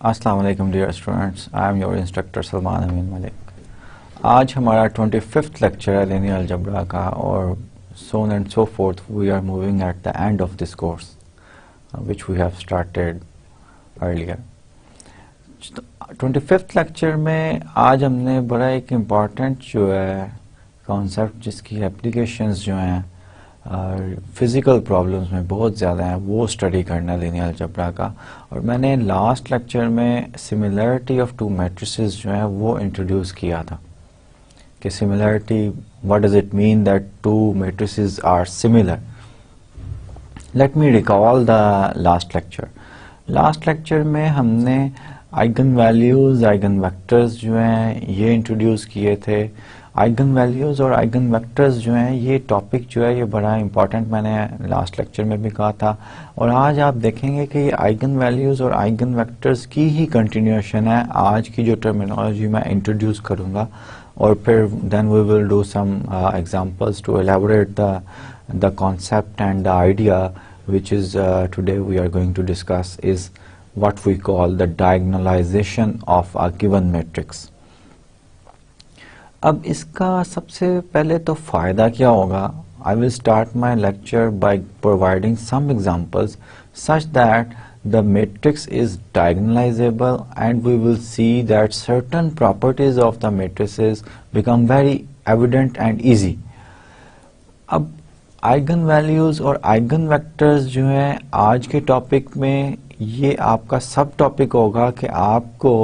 अस्सलाम वालेकुम dear students, I am your instructor Salman Amin Malik. आज हमारा 25th लेक्चर है लिनियर अलजेब्रा का और so on and so forth we are moving at the end of this course which we have started earlier. 25th lecture में आज हमने बड़ा एक इम्पॉर्टेंट जो है कॉन्सेप्ट जिसकी एप्लीकेशंस जो हैं फिज़िकल प्रॉब्लम्स में बहुत ज़्यादा हैं वो स्टडी करना लिनियर अलजेब्रा का। और मैंने लास्ट लेक्चर में सिमिलरिटी ऑफ टू मैट्रिसेस जो है वो इंट्रोड्यूस किया था कि similarity what does it mean that two matrices are similar. Let me recall the last lecture में हमने आइगन वैल्यूज आइगन वेक्टर्स जो हैं ये इंट्रोड्यूस किए थे। आइगन वैल्यूज और आइगन वेक्टर्स जो हैं ये टॉपिक जो है ये बड़ा इंपॉर्टेंट मैंने लास्ट लेक्चर में भी कहा था और आज आप देखेंगे कि आइगन वैल्यूज और आइगन वेक्टर्स की ही कंटिन्यूएशन है आज की जो टर्मिनोलॉजी मैं इंट्रोड्यूस करूंगा और फिर then we will do some examples to elaborate the concept and the idea which is today we are going to discuss is what we call the diagonalization of a given matrix. अब इसका सबसे पहले तो फायदा क्या होगा? I will start my lecture by providing some examples such that the matrix is diagonalizable and we will see that certain properties of the matrices become very evident and easy. अब eigen values और eigen vectors जो हैं आज के topic में ये आपका सब टॉपिक होगा कि आपको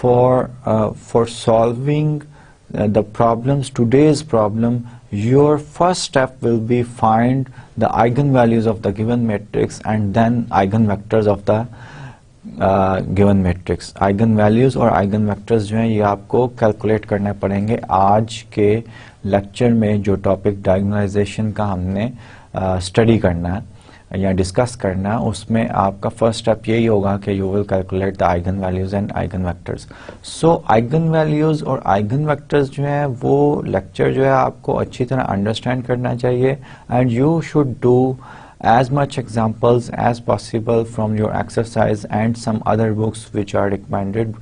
for solving the problems today's problem your first step will be find the eigen values of the given matrix and then eigen vectors of the given matrix. Eigen values और eigen vectors जो हैं ये आपको calculate करने पड़ेंगे। आज के lecture में जो टॉपिक डायगोनलाइजेशन का हमने स्टडी करना है या डिस्कस करना है उसमें आपका फर्स्ट स्टेप यही होगा कि you will calculate the eigen values and eigen vectors. So eigen values और आइगन वेक्टर्स जो हैं वो लेक्चर जो है आपको अच्छी तरह अंडरस्टैंड करना चाहिए and you should do as much examples as possible from your exercise and some other books which are recommended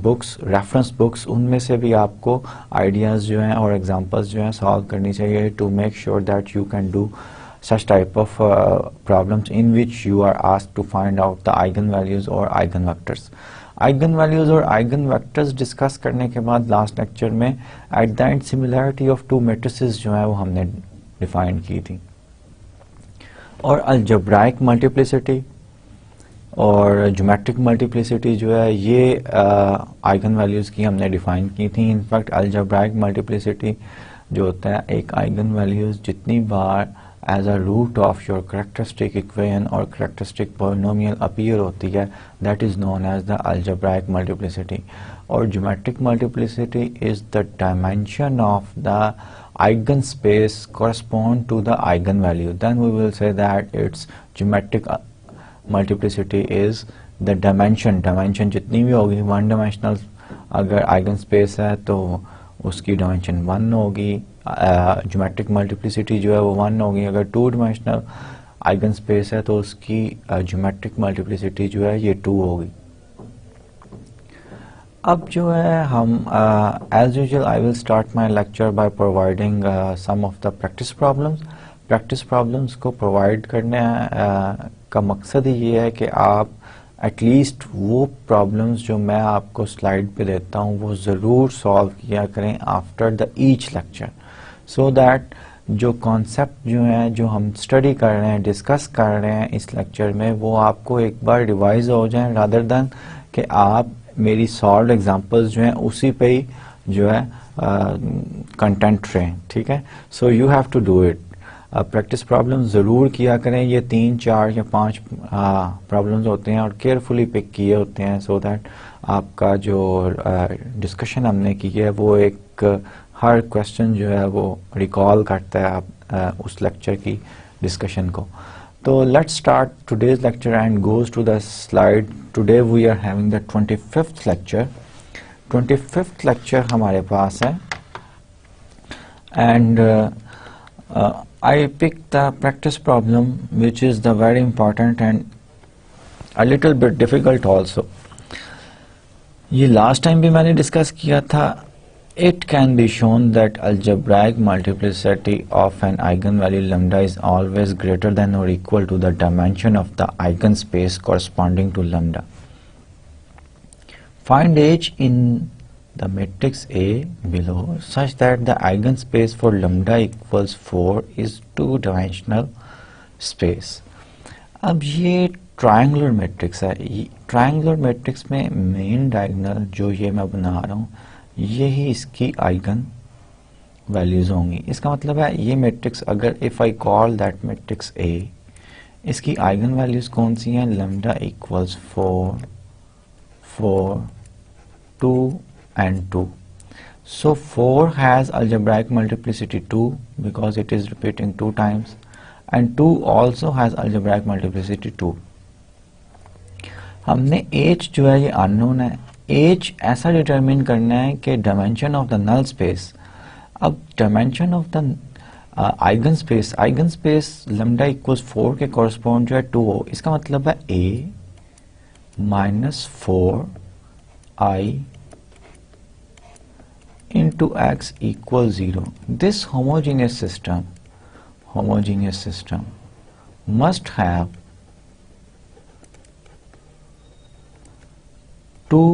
books, reference books, उनमें से भी आपको ideas जो हैं और examples जो हैं solve करनी चाहिए to make sure that you can do such type of problems in which you are asked to find out the eigen values or eigen vectors. eigen values और eigen vectors डिस्कस करने के बाद last lecture में at the end similarity of two matrices जो है वो हमने define की थी और अलजेब्राइक मल्टीप्लिसिटी और ज्योमेट्रिक मल्टीप्लिसिटी जो है ये आइगन वैल्यूज की हमने डिफाइन की थी। इनफैक्ट अलजेब्राइक मल्टीप्लिसिटी जो होता है एक आइगन वैल्यूज जितनी बार as a root of your characteristic equation और कैरेक्टरिस्टिक पॉलिनोमियल अपीयर होती है that is known as the algebraic multiplicity. और geometric multiplicity is the dimension of the eigen space correspond to the eigen value, then we will say that its geometric multiplicity is the dimension जितनी भी होगी one dimensional अगर eigen space है तो उसकी dimension 1 होगी। Geometric multiplicity जो है वो 1 होगी। अगर टू डायमेंशनल eigen space है तो उसकी ज्योमेट्रिक मल्टीप्लिसिटी जो है ये 2 होगी। अब जो है हम as usual I will start my lecture by providing some of the practice problems को प्रोवाइड करने का मकसद ही ये है कि आप एटलीस्ट वो प्रॉब्लम्स जो मैं आपको स्लाइड पे देता हूँ वो ज़रूर सॉल्व किया करें after the each lecture so that जो कॉन्सेप्ट जो है जो हम स्टडी कर रहे हैं डिस्कस कर रहे हैं इस लेक्चर में वो आपको एक बार रिवाइज हो जाए रादर दैन कि आप मेरी सॉल्व एग्जांपल्स जो हैं उसी पे ही जो है कंटेंट रहें। ठीक है, so you have to do it. Practice problem ज़रूर किया करें। ये 3, 4 या 5 प्रॉब्लम्स होते हैं और केयरफुली पिक किए होते हैं सो दैट आपका जो डिस्कशन हमने की है वो एक हर क्वेश्चन जो है वो रिकॉल करता है आप उस लेक्चर की डिस्कशन को। So let's start today's lecture and goes to the slide. Today we are having the 25th lecture. 25th lecture हमारे पास है and I picked the practice problem which is the very important and a little bit difficult also. ये last time भी मैंने discuss किया था. It can be shown that algebraic multiplicity of an eigenvalue lambda is always greater than or equal to the dimension of the eigenspace corresponding to lambda. Find H in the matrix A below such that the eigenspace for lambda equals 4 is two-dimensional space. अब ये triangular matrix है. Triangular matrix में main diagonal जो ये मैं बना रहा हूँ यही इसकी आइगन वैल्यूज होंगी. इसका मतलब है ये मैट्रिक्स अगर if I call that matrix A, इसकी आइगन वैल्यूज कौन सी हैं? Lambda equals 4, 4, 2 and 2. So 4 has algebraic multiplicity 2 because it is repeating 2 times, and 2 also has algebraic multiplicity 2. हमने h जो है ये अननोन है. h ऐसा डिटरमिन करना है कि dimension of the null space. अब dimension of the eigen space lambda equals 4 के कॉरस्पॉन्ड जो है 2 हो. इसका मतलब है a minus 4i into x equals 0. This homogeneous system must have two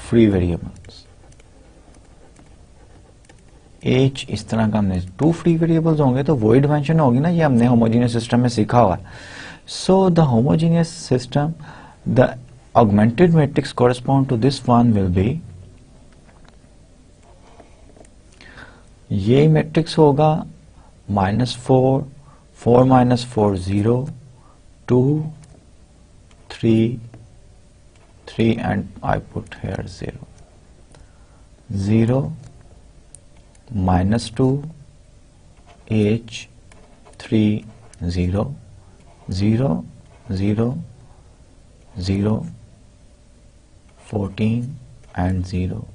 free variables. h इस तरह का हमने 2 फ्री वेरिएबल्स होंगे तो वही डिमेंशन होगी ना. ये हमने होमोजेनियस सिस्टम में सीखा हुआ है. So the homogeneous system, the augmented matrix correspond to this one will be, ये मैट्रिक्स होगा -4, 4 minus 4 0, 2, 3, 3 and I put here 0, 0, -2, h, 3, 0, 0, 0, 0, 14 and 0,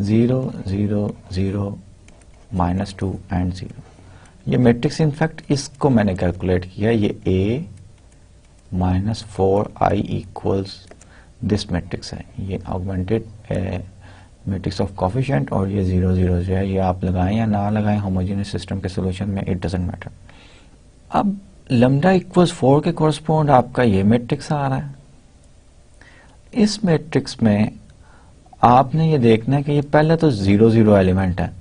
0, 0, 0, -2 and 0. ये मैट्रिक्स इनफैक्ट इसको मैंने कैलकुलेट किया. ये a minus 4i equals this matrix है. ये augmented matrix of coefficient और ये 0, 0 जो है ये आप लगाएं या ना लगाएं होमोजेनियस सिस्टम के सॉल्यूशन में, इट डजंट मैटर. अब लैम्डा इक्वल्स 4 के कॉरस्पॉन्ड आपका ये मैट्रिक्स आ रहा है. इस मैट्रिक्स में आपने ये देखना है कि ये पहले तो 0, 0 एलिमेंट है,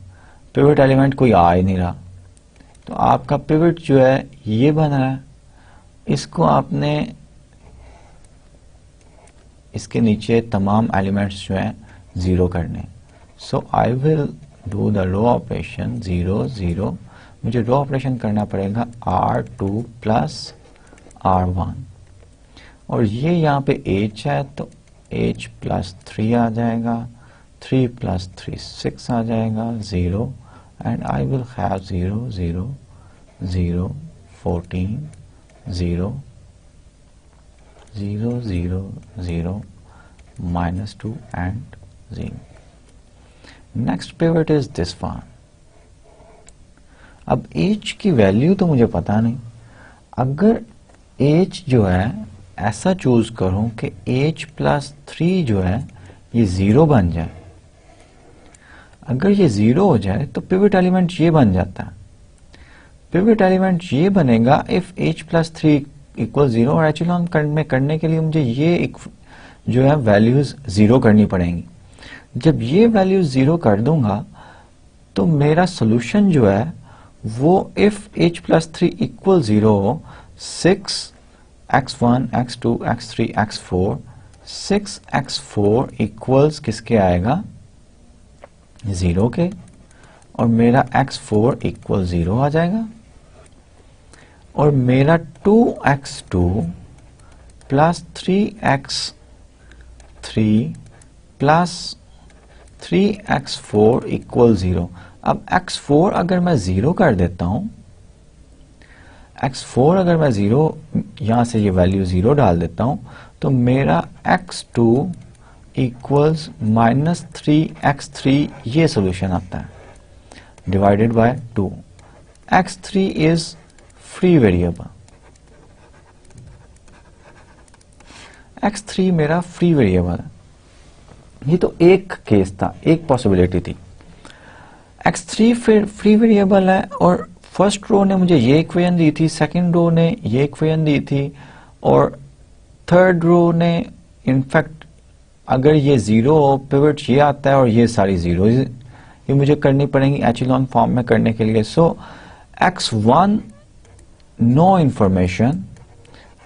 पिवट एलिमेंट कोई आ ही नहीं रहा. तो आपका पिवट जो है ये बन रहा है. इसको आपने इसके नीचे तमाम एलिमेंट्स जो हैं 0 करने. So I will do the row operation 0, 0. मुझे रो ऑपरेशन करना पड़ेगा R2 प्लस R1 और ये यहाँ पे h है तो h प्लस 3 आ जाएगा, 3 प्लस 3 6 आ जाएगा, 0 and I will have 0, 0, 0, 14, 0, 0, 0, 0, -2 and 0. Next pivot is this one. अब h की वैल्यू तो मुझे पता नहीं. अगर h जो है ऐसा चूज करूं कि h प्लस 3 जो है ये 0 बन जाए. अगर ये 0 हो जाए तो पिवट एलिमेंट ये बन जाता है. पिवट एलिमेंट ये बनेगा इफ h प्लस 3 इक्वल 0 और एचेलॉन में करने के लिए मुझे ये जो है वैल्यूज 0 करनी पड़ेंगी. जब ये वैल्यूज 0 कर दूंगा तो मेरा सोल्यूशन जो है वो इफ h प्लस 3 इक्वल 0 हो, 6 x1, x2, x3, x4, 6 x4 equals किसके आएगा? 0 के. और मेरा x4 इक्वल 0 आ जाएगा और मेरा 2x2 plus 3x3 plus 3x4 equal 0. अब x4 अगर मैं 0 कर देता हूं, x4 अगर मैं 0 यहां से ये वैल्यू 0 डाल देता हूं तो मेरा x2 इक्वल्स -3x3 ये सॉल्यूशन आता है divided by 2. x3 is free variable. x3 मेरा फ्री वेरिएबल है। ये तो एक केस था, एक पॉसिबिलिटी थी। x3 फिर फ्री वेरिएबल है और फर्स्ट रो ने मुझे ये इक्वेशन दी थी, सेकंड रो ने ये इक्वेशन दी थी और थर्ड रो ने इनफैक्ट अगर ये जीरो हो, पिवट ये आता है और ये सारी जीरो, ये मुझे करनी पड़ेंगी एचेलॉन फॉर्म में करने के लिए। So x1 no information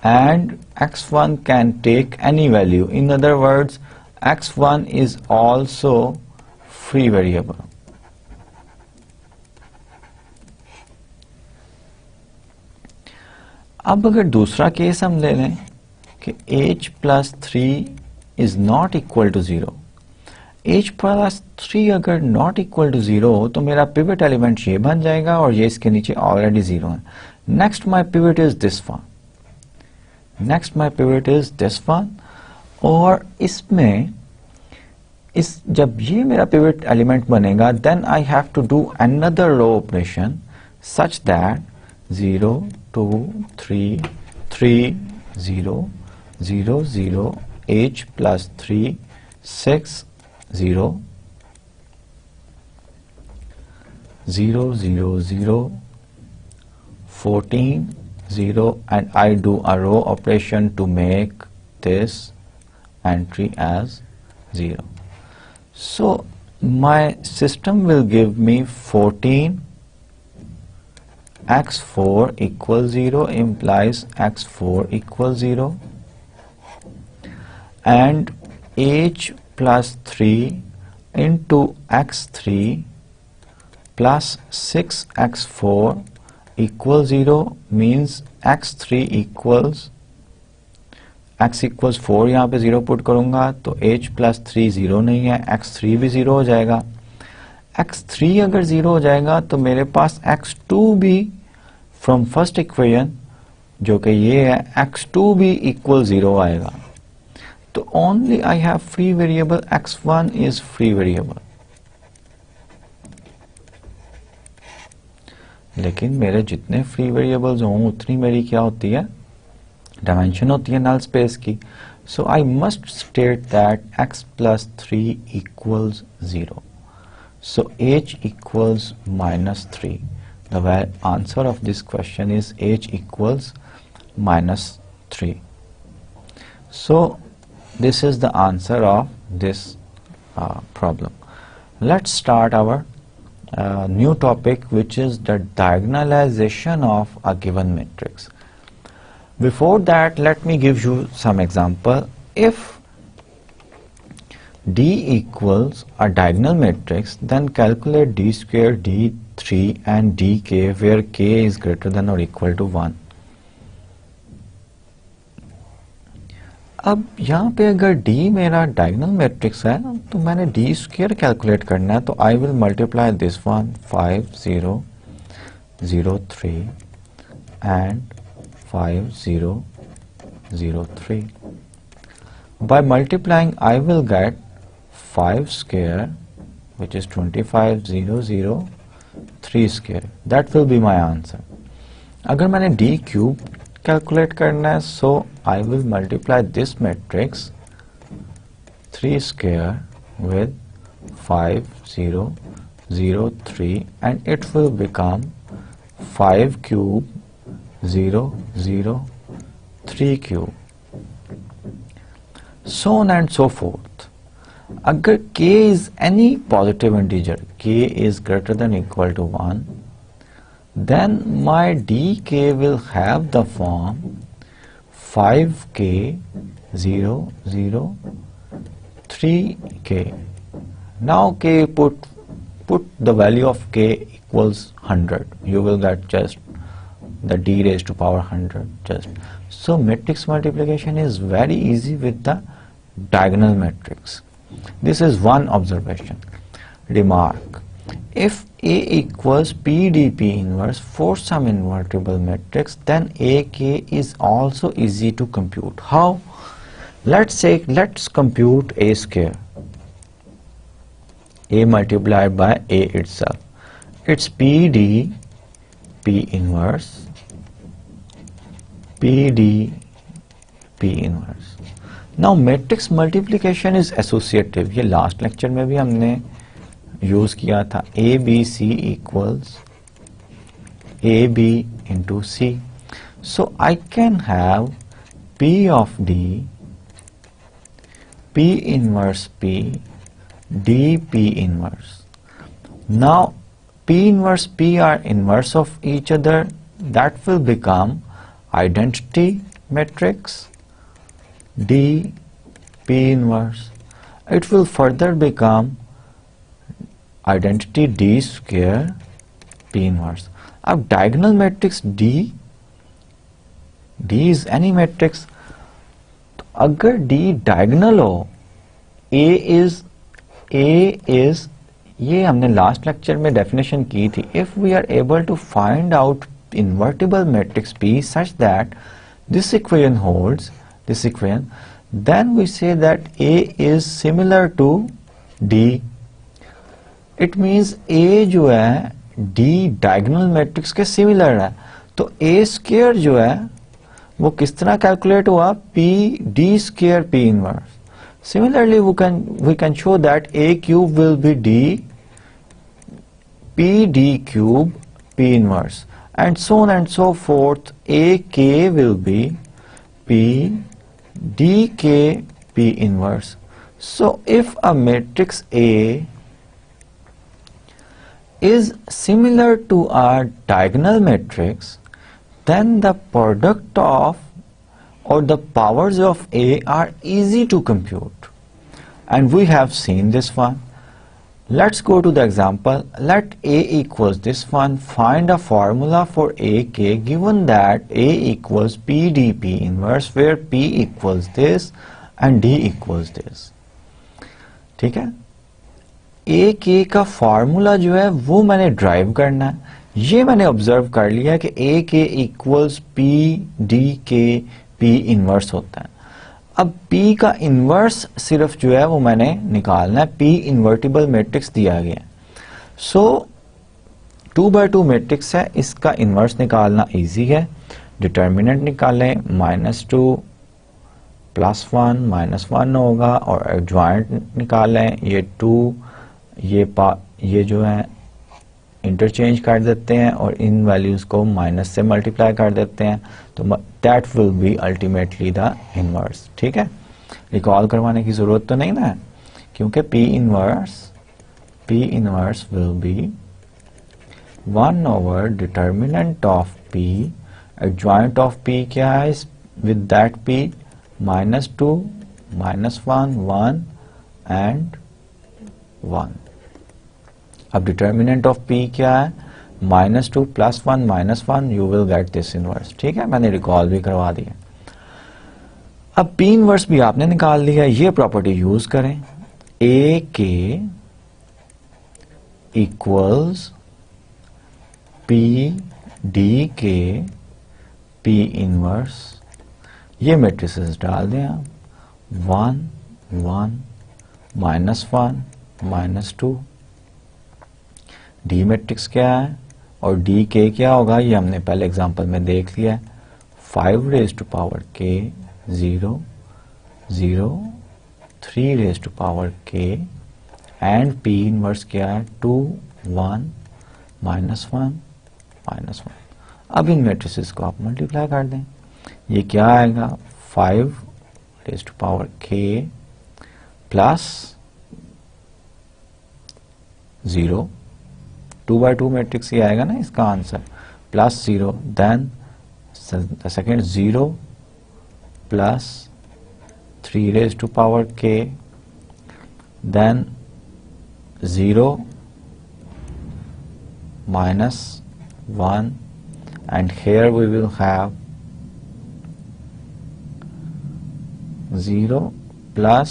and x1 can take any value. In other words, x1 is also free variable. अब अगर दूसरा केस हम ले लें कि h plus 3 is not equal to 0, h plus 3 अगर not equal to 0 हो तो मेरा pivot element ये बन जाएगा और ये इसके नीचे already 0 है. Next my pivot is this one. Next my pivot is this one. और इसमें जब ये मेरा pivot element बनेगा then I have to do another row operation such that 0, 2, 3, 3, 0, 0, 0, h plus 3, 6, 0, 0, 0, 0, 14, 0, and I do a row operation to make this entry as 0. So my system will give me 14, x4 equals 0 implies x4 equals 0 and h plus 3 into x3 plus 6x4 equals 0 means x3 equals x equals 4 यहाँ पे 0 put करूंगा तो h plus 3 0 नहीं है, x3 भी 0 हो जाएगा. x3 अगर 0 हो जाएगा तो मेरे पास x2 भी फ्रॉम फर्स्ट इक्वेशन जो कि ये है x2 भी इक्वल 0 आएगा. तो only I have free variable x1 is free variable. लेकिन मेरे जितने फ्री वेरिएबल्स हों उतनी मेरी क्या होती है, डायमेंशन होती है नल स्पेस की. So I must state that x plus 3 equals 0. So h equals -3. The answer of this question is h equals -3. So this is the answer of this problem. Let's start our new topic, which is the diagonalization of a given matrix. Before that, let me give you some example. If D equals a diagonal matrix, then calculate D square, D3 and Dk where k is greater than or equal to 1. अब यहाँ पे अगर D मेरा diagonal matrix है तो मैंने D square calculate करना है, तो I will multiply this one 5 0 0 3 and 5 0 0 3. By multiplying I will get 5 square which is 25 0 0 3 square. That will be my answer. अगर मैंने D cube calculate करना है, so I will multiply this matrix 3 square with 5 0 0 3 and it will become 5 cube 0 0 3 cube, so on and so forth. Agar k is any positive integer, k is greater than or equal to 1, then my dk will have the form 5k 0 0 3k. Now k put the value of k equals 100, you will get just the d raised to power 100 just. So matrix multiplication is very easy with the diagonal matrix. This is one observation. Remark: if A equals PDP inverse for some invertible matrix, then AK is also easy to compute. How? Let's compute A square. A multiplied by A itself. It's PD P inverse PD P inverse. Now matrix multiplication is associative, ये last lecture में भी हमने use किया था. A B C equals A B into C. So I can have P of D, P inverse P, D P inverse. Now P inverse P are inverse of each other. That will become identity matrix D P inverse. It will further become identity D square P inverse. अब diagonal matrix D is any matrix. अगर D diagonal हो, A is ये हमने last lecture में definition की थी. If we are able to find out invertible matrix P such that this equation holds, this equation, then we say that A is similar to D. It means A जो है D diagonal matrix के similar है. तो A square जो है वो किस तरह कैलकुलेट हुआ, P D square P inverse. Similarly, we can show that A cube will be D P D cube P inverse, and so on and so forth. A K will be P D K P inverse. So if a matrix A is similar to a diagonal matrix, then the product of or the powers of A are easy to compute, and we have seen this one. Let's go to the example. Let A equals this one. Find a formula for AK given that A equals PDP inverse, where P equals this and D equals this. ठीक है, AK का formula जो है वो मैंने drive करना है. ये मैंने ऑब्जर्व कर लिया कि AK equals PDK P inverse होता है. अब P का इनवर्स सिर्फ जो है वो मैंने निकालना है. P इन्वर्टिबल मैट्रिक्स दिया गया है. सो 2x2 मैट्रिक्स है, इसका इनवर्स निकालना इजी है. डिटर्मिनेंट निकालें, -2 +1 -1 होगा, और एडजॉइंट निकालें, ये 2 ये जो है इंटरचेंज कर देते हैं और इन वैल्यूज को माइनस से मल्टीप्लाई कर देते हैं, तो that will be ultimately the inverse. ठीक है, रिकॉल करवाने की जरूरत तो नहीं ना, क्योंकि P inverse will be 1 over determinant of P, adjoint of P क्या है विद दैट P, -2 -1 1 एंड 1. अब डिटर्मिनेंट ऑफ P क्या है, -2 +1 -1, you will get this inverse. ठीक है, मैंने रिकॉल भी करवा दिया. अब P इनवर्स भी आपने निकाल लिया. ये प्रॉपर्टी यूज करें, AK equals PDK P inverse. ये मैट्रिसेस डाल दें आप, 1 1 -1 -2. डी मैट्रिक्स क्या है और डी के क्या होगा, ये हमने पहले एग्जांपल में देख लिया है. 5 raised to power k 0 0 3 raised to power k, and P inverse क्या है 2 1 -1 -1. अब इन मैट्रिसेस को आप मल्टीप्लाई कर दें. ये क्या आएगा, 5 raised to power k plus 0, 2x2 matrix ही आएगा ना इसका answer, +0, then second 0 plus 3 raised to power k, then 0 -1, and here we will have 0 plus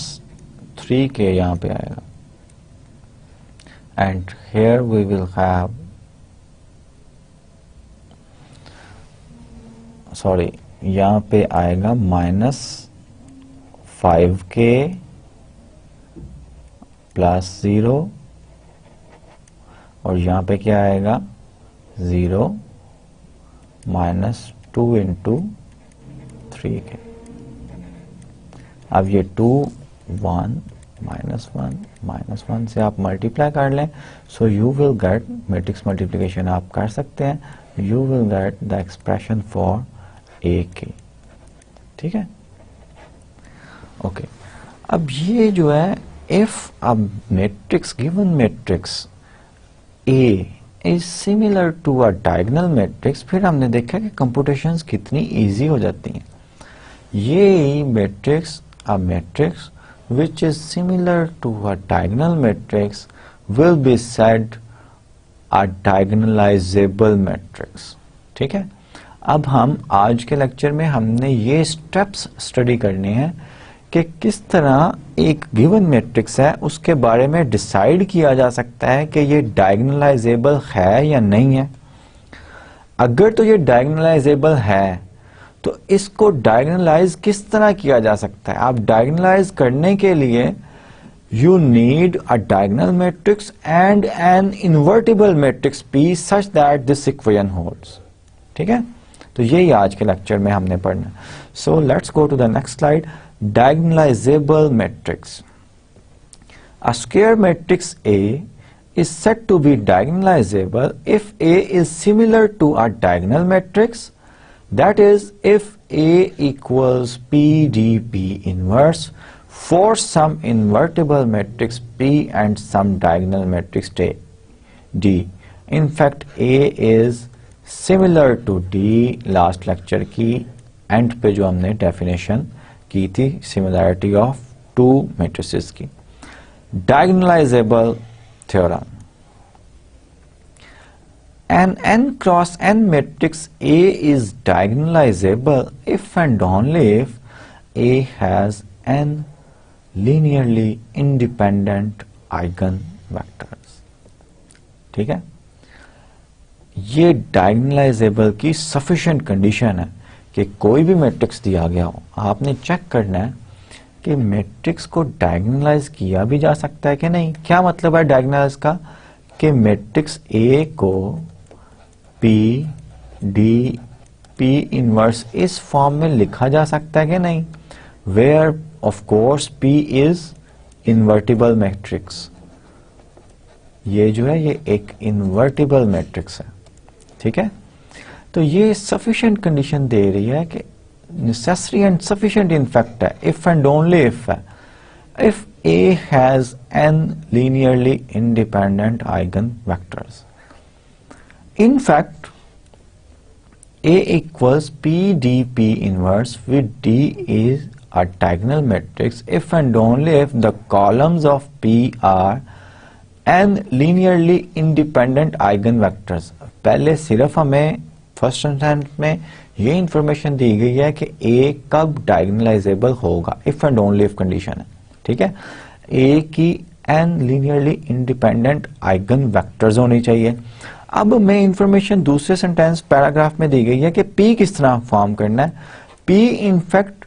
3k यहाँ पे आएगा, and here we will have, sorry, यहाँ पे आएगा -5k प्लस 0, और यहाँ पे क्या आएगा 0 -2 into 3k, अब ये 2 1 -1 -1 से आप मल्टीप्लाई कर लें, so you will get, matrix multiplication आप कर सकते हैं, you will get the expression for A की। ठीक है, ओके। अब ये जो है, if a matrix, given matrix A is similar to a diagonal matrix, फिर हमने देखा कि कंप्यूटेशंस कितनी इजी हो जाती हैं। ये matrix, a matrix which is similar to a diagonal matrix will be said a diagonalizable matrix। ठीक है, अब हम आज के लेक्चर में हमने ये स्टेप्स स्टडी करने हैं कि किस तरह एक गिवन मैट्रिक्स है उसके बारे में डिसाइड किया जा सकता है कि ये डायगोनलाइजेबल है या नहीं है। अगर तो ये डायगोनलाइजेबल है तो इसको डायगोनलाइज किस तरह किया जा सकता है। आप डायगोनलाइज करने के लिए you need a diagonal matrix and an invertible matrix P such that this equation holds. ठीक है, तो यही आज के लेक्चर में हमने पढ़ना। So let's go to the next slide. Diagonalizable matrix, a square matrix A is said to be diagonalizable if A is similar to a diagonal matrix, that is if A equals PDP inverse for some invertible matrix P and some diagonal matrix D. In fact, A is similar to D। Last lecture की and पे जो हमने definition की थी similarity of two matrices की। Diagonalisable theorem, an n cross n matrix A is diagonalizable if and only if A has n linearly independent eigenvectors। ठीक है, ये डायगोनलाइजेबल की सफिशिएंट कंडीशन है कि कोई भी मैट्रिक्स दिया गया हो, आपने चेक करना है कि मैट्रिक्स को डायगोनलाइज किया भी जा सकता है कि नहीं। क्या मतलब है डायगोनलाइज का, कि मैट्रिक्स A को P D P इनवर्स इस फॉर्म में लिखा जा सकता है कि नहीं, where of course P is invertible matrix. ये जो है ये एक इन्वर्टिबल मैट्रिक्स है। ठीक है, तो ये सफिशिएंट कंडीशन दे रही है कि necessary and sufficient in fact है, इफ एंड ओनली इफ है, if A has n linearly independent eigenvectors। In fact, A equals PDP inverse with D is a diagonal matrix if and only if the columns of P are n linearly independent eigenvectors। पहले सिर्फ हमें first sentence में ये information दी गई है कि A कब diagonalisable होगा, if and only if condition है। ठीक है, A की n linearly independent eigenvectors होनी चाहिए। अब मैं इंफॉर्मेशन दूसरे सेंटेंस पैराग्राफ में दी गई है कि P किस तरह फॉर्म करना है। P इनफैक्ट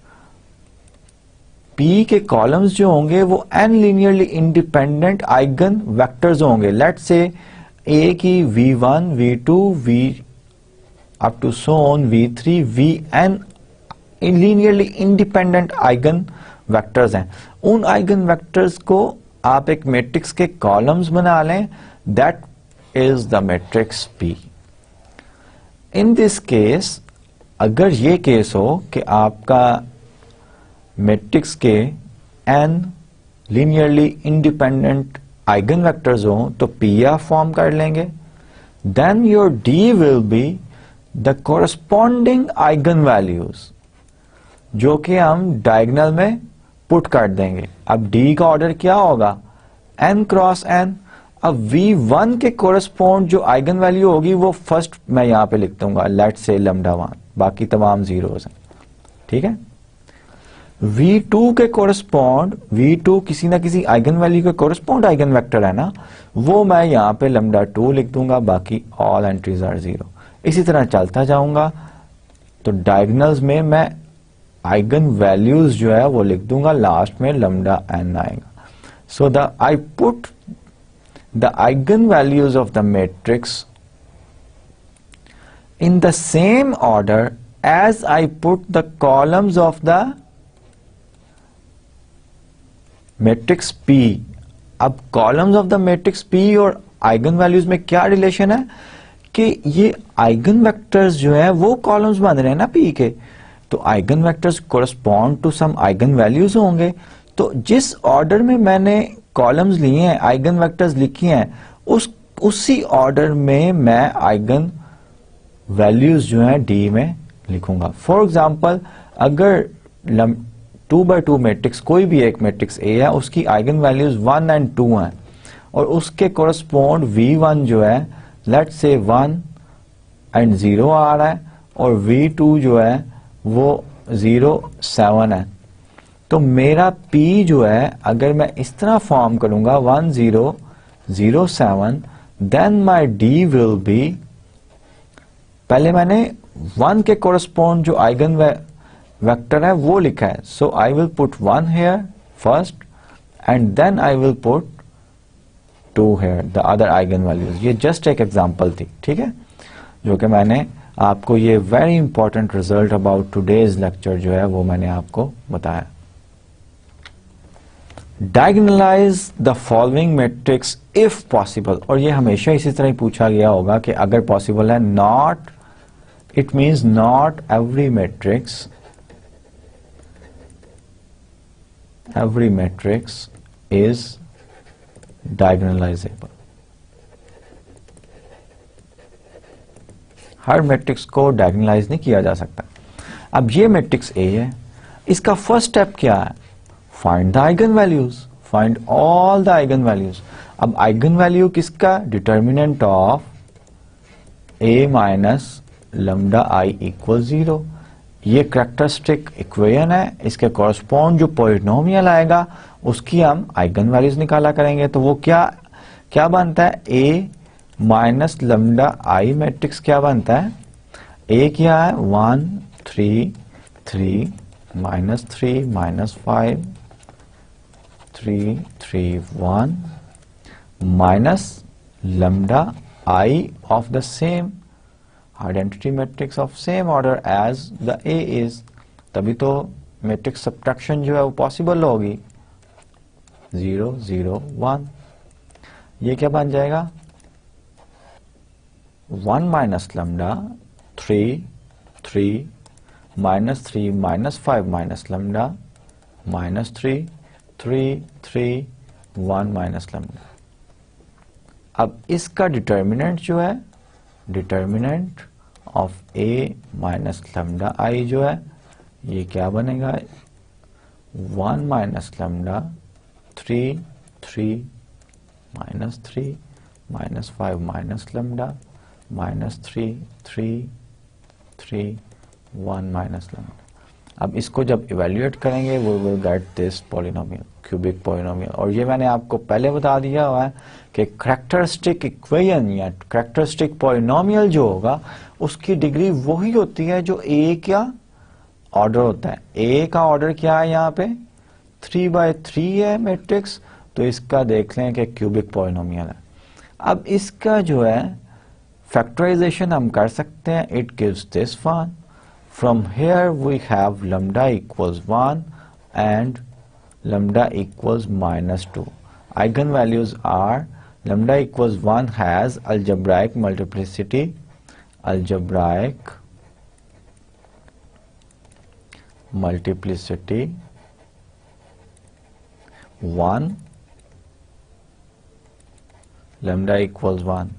P के कॉलम्स जो होंगे वो n linearly independent eigenvectors होंगे। लेट्स से A की V1 V2 V up to so on V3 Vn linearly independent eigenvectors हैं। उन eigenvectors को आप एक मैट्रिक्स के कॉलम्स बना लें, that is the matrix P। In this case, अगर ये केस हो कि आपका मैट्रिक्स के n linearly independent eigenvectors हो तो P फॉर्म कर लेंगे, then your D will be the corresponding eigenvalues जो कि हम डायगोनल में पुट कर देंगे। अब D का ऑर्डर क्या होगा, n क्रॉस n। अब V1 के कोरस्पॉन्ड जो आइगन वैल्यू होगी वो फर्स्ट मैं यहां पे लिख दूंगा, लेट्स से λ1, बाकी तमाम जीरोस हैं। ठीक है, V2 के कोरस्पॉन्ड, V2 किसी ना किसी आइगन वैल्यू के कोरस्पॉन्ड आइगन वेक्टर है ना, वो मैं यहां पे λ2 लिख दूंगा, बाकी ऑल एंट्रीज आर जीरो। इसी तरह चलता जाऊंगा तो डायगोनल्स में मैं आइगन वैल्यूज जो है वो लिख दूंगा, लास्ट में λn आएगा। So the I put the eigen values of the matrix in the same order as I put the columns of the matrix P, अब columns of the matrix P और eigen values में क्या relation है कि ये eigen vectors जो है वो कॉलम्स बन रहे हैं ना P के, तो eigen vectors correspond to some eigen values होंगे। तो जिस ऑर्डर में मैंने कॉलम्स लिए हैं, आइगन वेक्टर्स लिखी हैं, उसी ऑर्डर में मैं आइगन वैल्यूज जो है D में लिखूंगा। फॉर एग्जाम्पल, अगर 2x2 मैट्रिक्स, कोई भी एक मैट्रिक्स A है, उसकी आइगन वैल्यूज 1 एंड 2 हैं और उसके कोरस्पॉन्ड V1 जो है लेट्स से 1 एंड 0 आ रहा है और V2 जो है वो 0 7 है, तो मेरा P जो है अगर मैं इस तरह फॉर्म करूंगा 1 0 0 7, then my D will be, पहले मैंने 1 के कोरस्पॉन्ड जो आइगन वेक्टर है वो लिखा है, so I will put 1 here first and then I will put 2 here the other eigen values. ये जस्ट एक एग्जांपल थी, ठीक है, जो कि मैंने आपको, ये very important result about today's lecture जो है वो मैंने आपको बताया। Diagonalize the following matrix if possible, और ये हमेशा इसी तरह ही पूछा गया होगा कि अगर पॉसिबल है, not, it means not every matrix is diagonalisable. Her matrix को डायगोनलाइज नहीं किया जा सकता। अब ये मैट्रिक्स A है, इसका फर्स्ट स्टेप क्या है? Find the eigen values, find all the eigen values. अब आइगन वैल्यू किसका? Determinant of A minus lambda I equal 0। ये कैरेक्टरिस्टिक इक्वेशन है, इसके कॉरस्पॉन्ड जो पॉलिनोमियल आएगा उसकी हम आइगन वैल्यूज निकाला करेंगे। तो वो क्या बनता है? A minus lambda I matrix क्या बनता है? A क्या है? 1 3 3 minus 3 minus 5 3 3 1 minus lambda I of the same identity matrix of same order as the A is, तभी तो मैट्रिक्स सब्ट्रैक्शन जो है वो पॉसिबल होगी। 0 0 1, ये क्या बन जाएगा? 1 minus lambda 3 3 minus 3 minus 5 minus lambda minus 3 3 3 1 minus lambda. अब इसका डिटर्मिनेंट जो है, determinant of A minus lambda I जो है, ये क्या बनेगा? 1 minus lambda 3 3 minus 3 minus 5 minus lambda minus 3 3 3 1 minus lambda. अब इसको जब इवेल्युएट करेंगे वो will get this polynomial, cubic polynomial. और ये मैंने आपको पहले बता दिया हुआ है कि कैरेक्टरिस्टिक इक्वेशन या कैरेक्टरिस्टिक पॉलिनोमियल जो होगा उसकी डिग्री वही होती है जो A का ऑर्डर होता है। A का ऑर्डर क्या है? यहाँ पे 3/3 है मैट्रिक्स, तो इसका देख लें कि क्यूबिक पॉलिनोमियल है। अब इसका जो है फैक्टराइजेशन हम कर सकते हैं। It gives this one. From here we have lambda equals 1 and lambda equals minus 2. Eigenvalues are lambda equals 1 has algebraic multiplicity 1, lambda equals 1,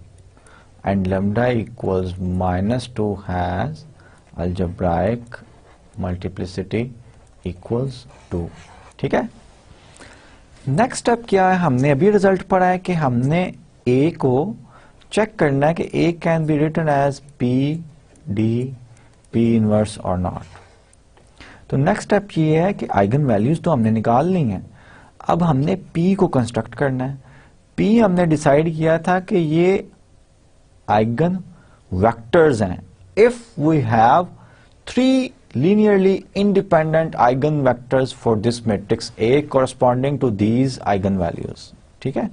and lambda equals minus 2 has algebraic multiplicity equals 2। ठीक है, next step क्या है? हमने अभी result पढ़ा है कि हमने A को चेक करना है कि A can be written as P D P inverse और नॉट। तो नेक्स्ट स्टेप ये है कि आइगन वैल्यूज तो हमने निकाल ली हैं, अब हमने P को कंस्ट्रक्ट करना है। P हमने डिसाइड किया था कि ये आइगन वेक्टर्स हैं। If we have 3 linearly independent eigenvectors for this matrix A corresponding to these eigenvalues, ठीक है,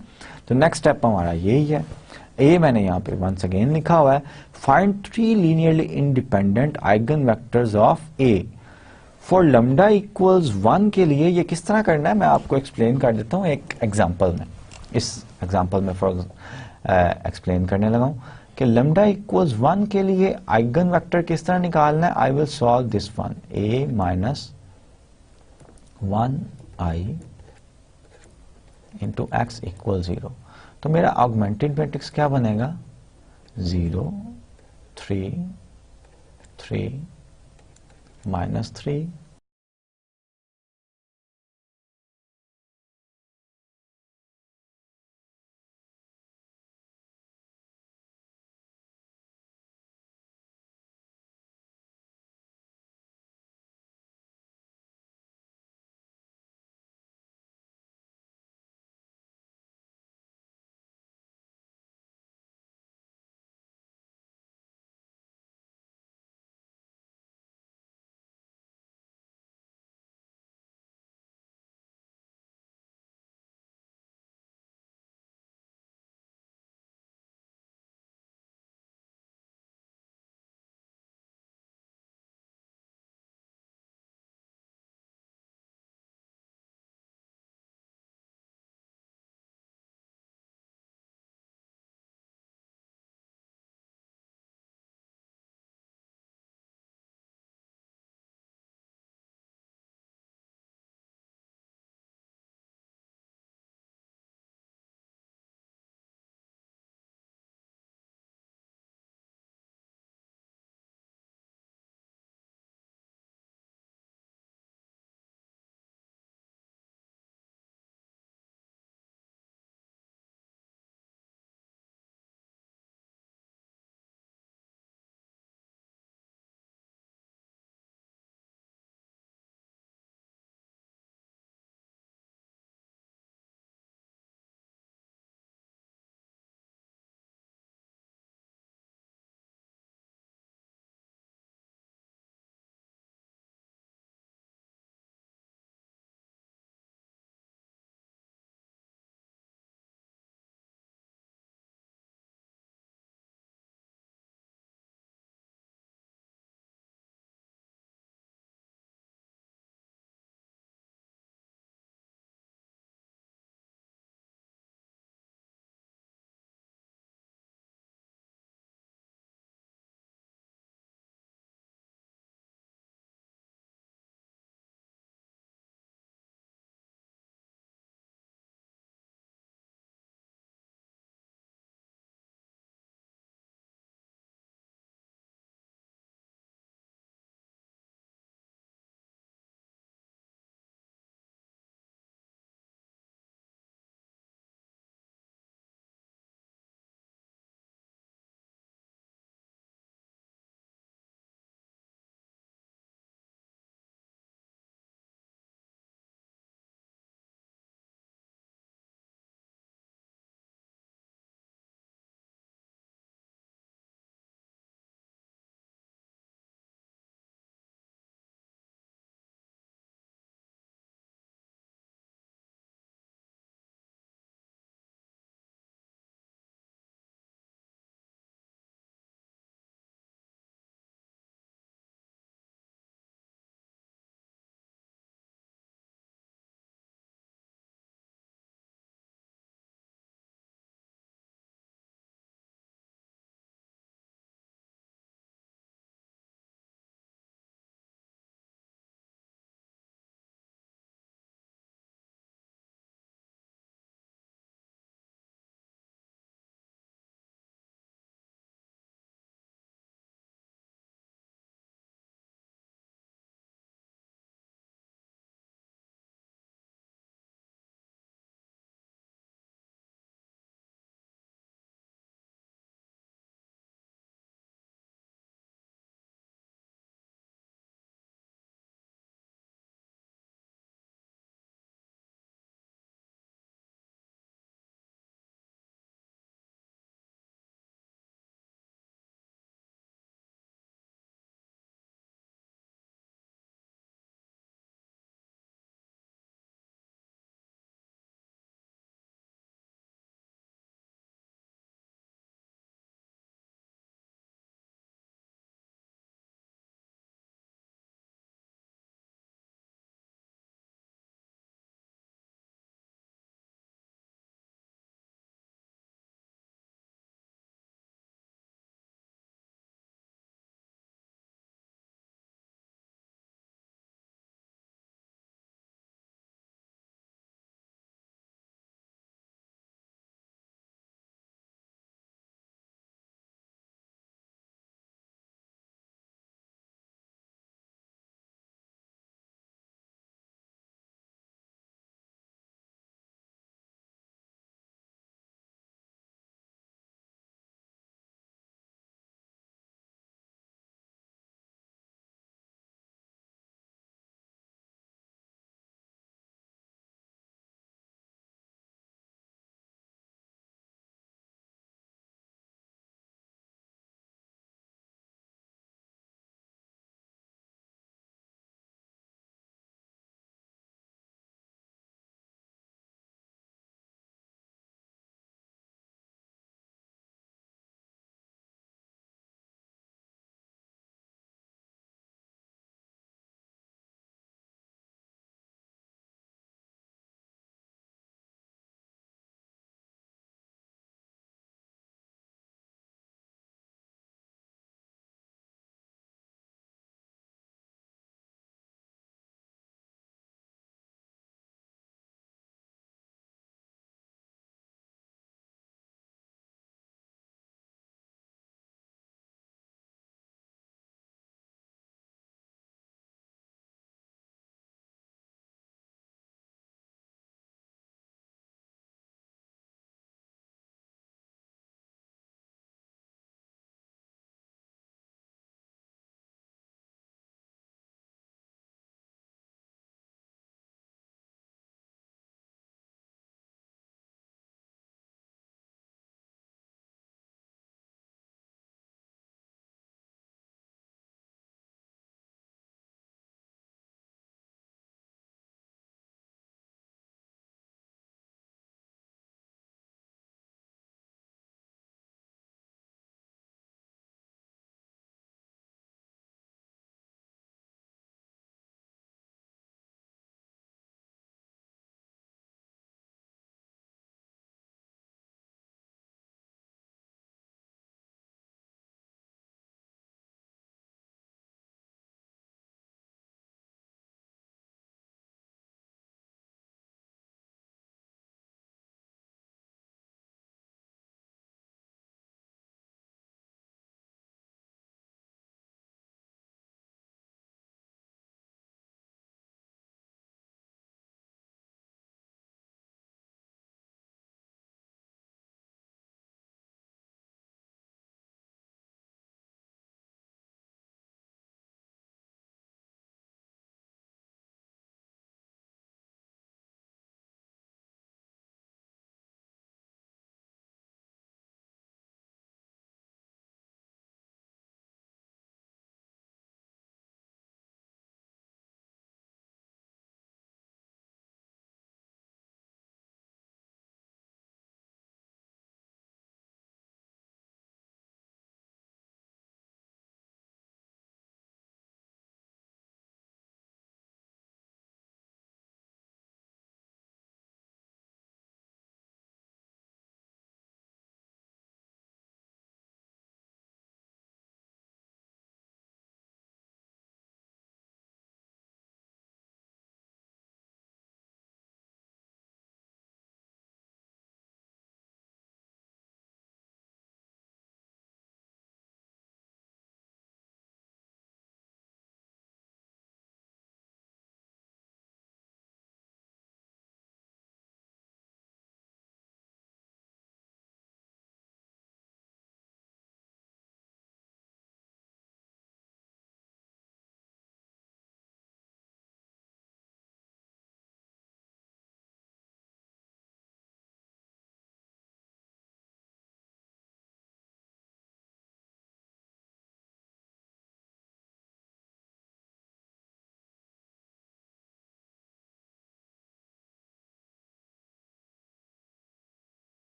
तो नेक्स्ट स्टेप हमारा यही है। A मैंने यहाँ पे once again लिखा हुआ है, find 3 linearly independent eigenvectors of A for lambda equals 1 के लिए ये किस तरह करना है मैं आपको एक्सप्लेन कर देता हूँ एक एग्जांपल में। इस एग्जांपल में फॉर एक्सप्लेन करने लगा हूँ कि लैम्डा इक्वल्स 1 के लिए आइगन वेक्टर किस तरह निकालना है। I will solve this one, a minus 1i into x equal 0। तो मेरा ऑगमेंटेड मैट्रिक्स क्या बनेगा, 0 3 3 -3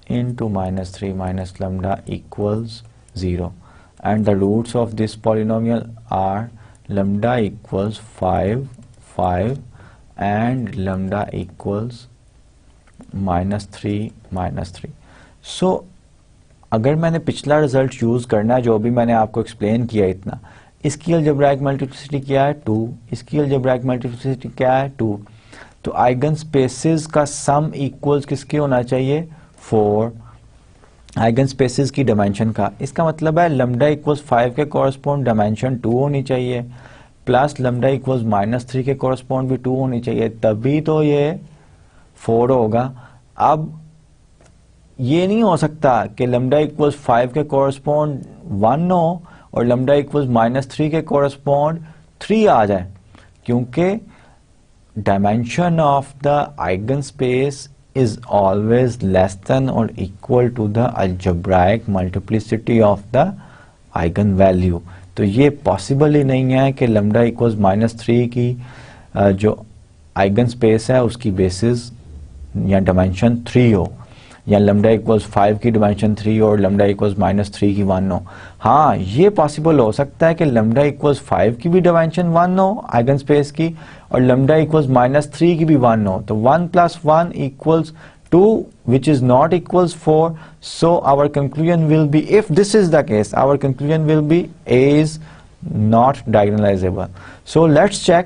into -3 minus lambda equals 0, and the roots of this polynomial are lambda equals 5 5 and lambda equals -3 सो अगर मैंने पिछला रिजल्ट यूज करना है जो भी मैंने आपको एक्सप्लेन किया इतना, इसकी अलजेब्राइक मल्टीप्लिसिटी क्या है 2, इसकी अलजेब्राइक मल्टीप्लिसिटी क्या है 2, तो आइगन स्पेसेस का सम इक्वल्स किसके होना चाहिए 4 आइगन स्पेसेस की डायमेंशन का। इसका मतलब है लैम्डा इक्वल्स 5 के कॉरस्पॉन्ड डायमेंशन 2 होनी चाहिए, प्लस लैम्डा इक्वल्स -3 के कॉरस्पॉन्ड भी 2 होनी चाहिए, तभी तो ये 4 होगा। अब ये नहीं हो सकता कि लैम्डा इक्वल्स 5 के कॉरस्पॉन्ड 1 हो और लैम्डा इक्वल्स -3 के कॉरस्पॉन्ड 3 आ जाए, क्योंकि dimension of the eigenspace is always less than or equal to the algebraic multiplicity of the eigenvalue। तो ये पॉसिबल ही नहीं है कि लैम्डा इक्वल्स -3 की जो आइगन स्पेस है उसकी बेसिस या डायमेंशन 3 हो, या लैम्डा इक्वल्स 5 की डायमेंशन 3 और लैम्डा इक्वल्स -3 की 1 हो। हाँ, ये पॉसिबल हो सकता है कि लैम्डा इक्वल्स 5 की भी डायमेंशन 1 हो आइगन स्पेस की और लैम्डा इक्वल्स -3 की भी 1 हो, तो 1 + 1 = 2 which is not equals 4, so our conclusion will be, if this is the case, our conclusion will be A is not diagonalizable। so let's check,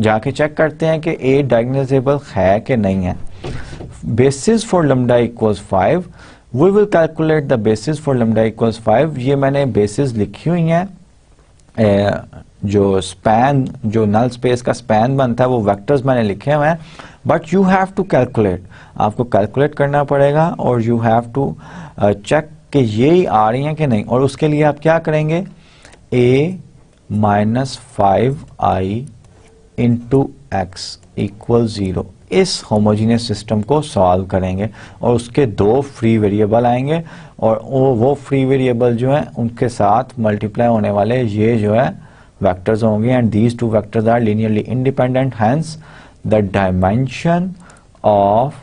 जाके चेक करते हैं कि A diagonalizable है कि नहीं है। basis for lambda equals 5, we will calculate the basis for lambda equals 5। ये मैंने basis लिखी हुई है, जो स्पैन, जो नल स्पेस का स्पैन बनता है वो वेक्टर्स मैंने लिखे हुए हैं, but you have to calculate, आपको कैलकुलेट करना पड़ेगा और यू हैव टू चेक कि ये आ रही हैं कि नहीं, और उसके लिए आप क्या करेंगे a - 5i × x = 0, इस होमोजीनियस सिस्टम को सॉल्व करेंगे और उसके 2 फ्री वेरिएबल आएंगे और वो फ्री वेरिएबल जो है उनके साथ मल्टीप्लाई होने वाले ये जो है वेक्टर्स होंगे, and these 2 vectors are linearly independent, hence the dimension of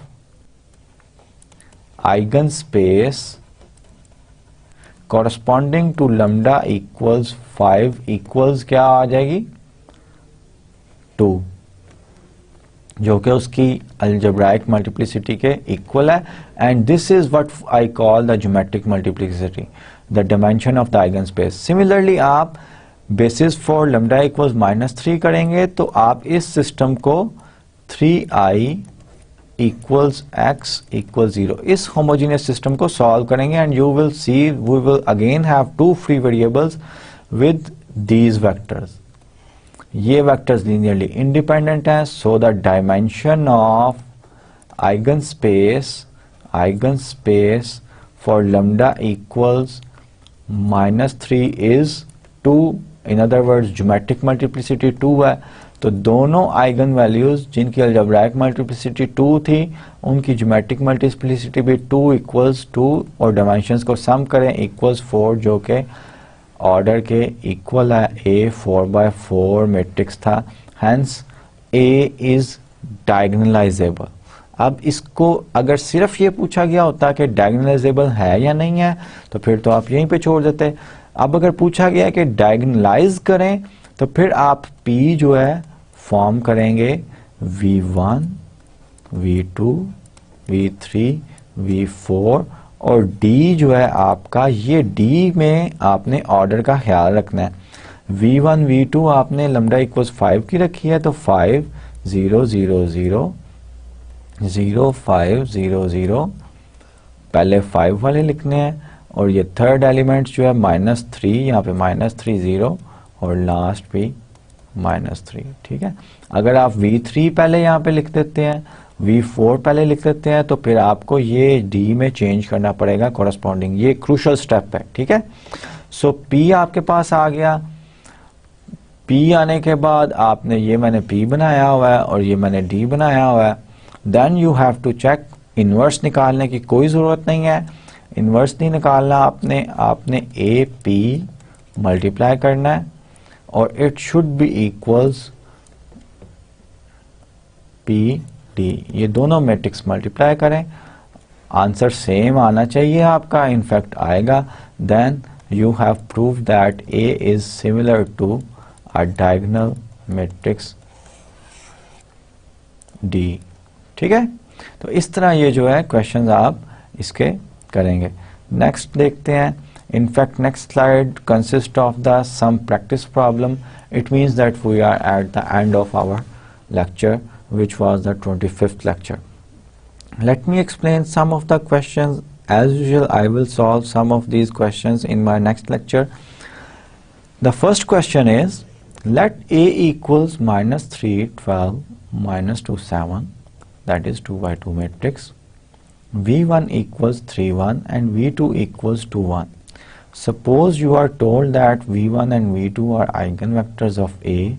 eigen space corresponding to lambda equals 5 equals क्या आ जाएगी 2, जो कि उसकी अलजेब्राइक मल्टीप्लिसिटी के इक्वल है, and this is what I call the geometric multiplicity, the dimension of the eigen space. Similarly आप basis for lambda equals -3 करेंगे तो आप इस सिस्टम को 3i = x = 0 इस होमोजेनियस सिस्टम को सॉल्व करेंगे, and you will see we will again have 2 free variables with these vectors. ये वेक्टर्स लीनियरली इंडिपेंडेंट हैं, so the dimension of eigen space for lambda equals -3 is 2, in other words geometric multiplicity 2 है, तो दोनों eigen values जिनकी algebraic multiplicity 2 थी उनकी geometric multiplicity भी 2 = 2 और डायमेंशंस को सम करें = 4, जो कि ऑर्डर के इक्वल है। A 4x4 मैट्रिक्स था, हेंस A इज डायगोनलाइजेबल। अब इसको अगर सिर्फ ये पूछा गया होता कि डायगोनलाइजेबल है या नहीं है तो फिर तो आप यहीं पे छोड़ देते। अब अगर पूछा गया कि डायगोनलाइज करें तो फिर आप P जो है फॉर्म करेंगे V1 V2 V3 V4 और D जो है आपका, ये D में आपने ऑर्डर का ख्याल रखना है। V1 V2 आपने लैम्डा इक्वल्स 5 की रखी है तो 5 0 0 0 0 5 0 0 पहले 5 वाले लिखने हैं, और ये थर्ड एलिमेंट जो है -3, यहाँ पे -3 0 और लास्ट भी -3, ठीक है। अगर आप V3 पहले यहाँ पे लिख देते हैं, V4 पहले लिख देते हैं, तो फिर आपको ये D में चेंज करना पड़ेगा कॉरस्पॉन्डिंग, ये क्रूशल स्टेप है, ठीक है। सो P आपके पास आ गया। P आने के बाद आपने, ये मैंने P बनाया हुआ है और ये मैंने D बनाया हुआ है, then you have to check, inverse निकालने की कोई ज़रूरत नहीं है, इन्वर्स नहीं निकालना आपने AP मल्टीप्लाई करना है और it should be equals PD, ये दोनों मैट्रिक्स मल्टीप्लाई करें आंसर सेम आना चाहिए आपका, इनफैक्ट आएगा, then you have proved that A is similar to a diagonal matrix D. ठीक है, तो इस तरह ये जो है क्वेश्चंस आप इसके करेंगे. नेक्स्ट देखते हैं. In fact, next slide consists of the some practice problem. It means that we are at the end of our lecture, which was the 25th lecture. Let me explain some of the questions. As usual, I will solve some of these questions in my next lecture. The first question is, let A equals minus 3, 12, minus 2, 7, that is 2 by 2 matrix. V1 equals 3, 1 and V2 equals 2, 1. Suppose you are told that V1 and V2 are eigenvectors of A.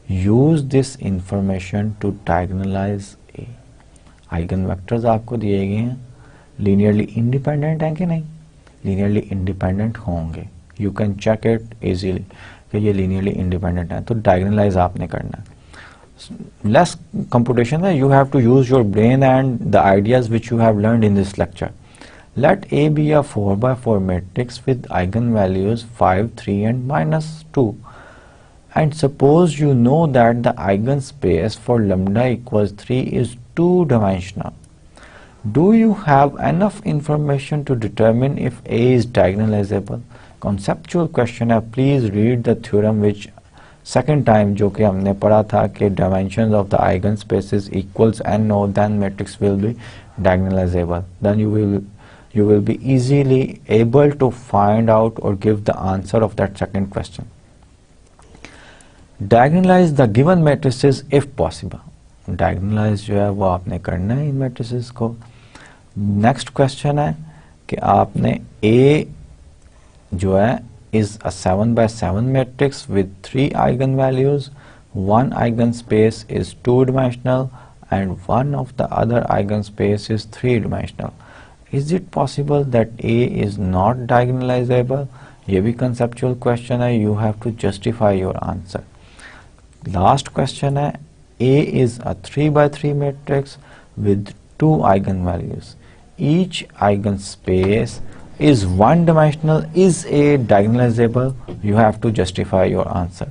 Use this information to diagonalize A. Eigenvectors आपको दिए गए हैं, linearly independent हैं कि नहीं? Linearly independent होंगे. You can check it easily कि ये लीनियरली इंडिपेंडेंट है, तो डायगोनलाइज आपने करना है. लेस कंप्यूटेशन है, you have to use your brain and the ideas which you have learned in this lecture. Let A be a 4 by 4 matrix with eigenvalues 5, 3 and minus 2. And suppose you know that the eigenspace for lambda equals 3 is two-dimensional. Do you have enough information to determine if A is diagonalizable? Conceptual question है. Please read the theorem which second time जो कि हमने पढ़ा था कि dimensions of the eigenspaces equals n o, then matrix will be diagonalizable. Then you will be easily able to find out or give the answer of that second question. Diagonalize the given matrices if possible. Diagonalize जो है वो आपने करना है इन matrices को. Next question है कि आपने A जो है is a 7 by 7 matrix with 3 eigenvalues. One eigenspace is two-dimensional and one of the other eigenspace is three-dimensional. Is it possible that A is not diagonalizable? ये भी conceptual question है, you have to justify your answer. Last question है, A is a 3 by 3 matrix with 2 eigenvalues. Each eigenspace is one-dimensional. Is A diagonalizable? You have to justify your answer.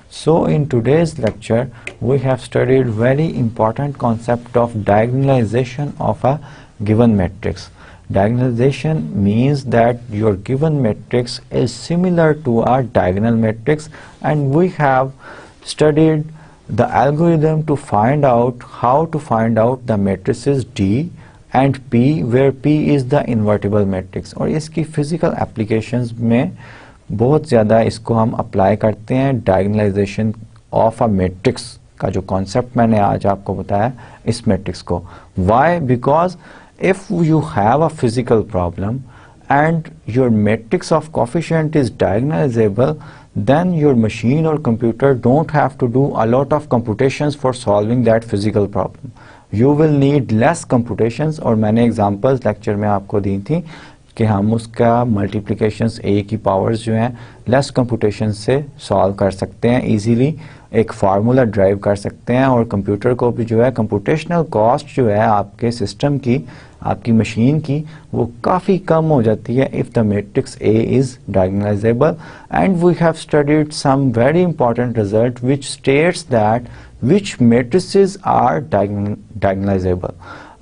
So in today's lecture, we have studied very important concept of diagonalization of a given matrix. Diagonalization means that your given matrix is similar to a diagonal matrix, and we have studied the algorithm to find out how to find out the matrices D and P, where P is the invertible matrix. और इसकी physical applications में बहुत ज़्यादा इसको हम apply करते हैं. diagonalization of a matrix का जो concept मैंने आज आपको बताया इस matrix को. Why? Because if you have a physical problem and your matrix of coefficient is diagonalizable, then your machine or computer don't have to do a lot of computations for solving that physical problem. You will need less computations. और मैंने examples lecture में आपको दी थी कि हम उसका multiplications A की powers जो हैं less computations से solve कर सकते हैं easily, एक फार्मूला ड्राइव कर सकते हैं. और कंप्यूटर को भी जो है कंप्यूटेशनल कॉस्ट जो है आपके सिस्टम की, आपकी मशीन की, वो काफ़ी कम हो जाती है if the matrix A is diagonalizable. And we have studied some very important result which states that which matrices are diagonalizable.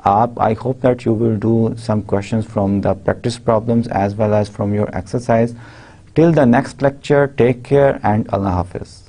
I hope that you will do some questions from the practice problems as well as from your exercise. Till the next lecture, take care and Allah Hafiz.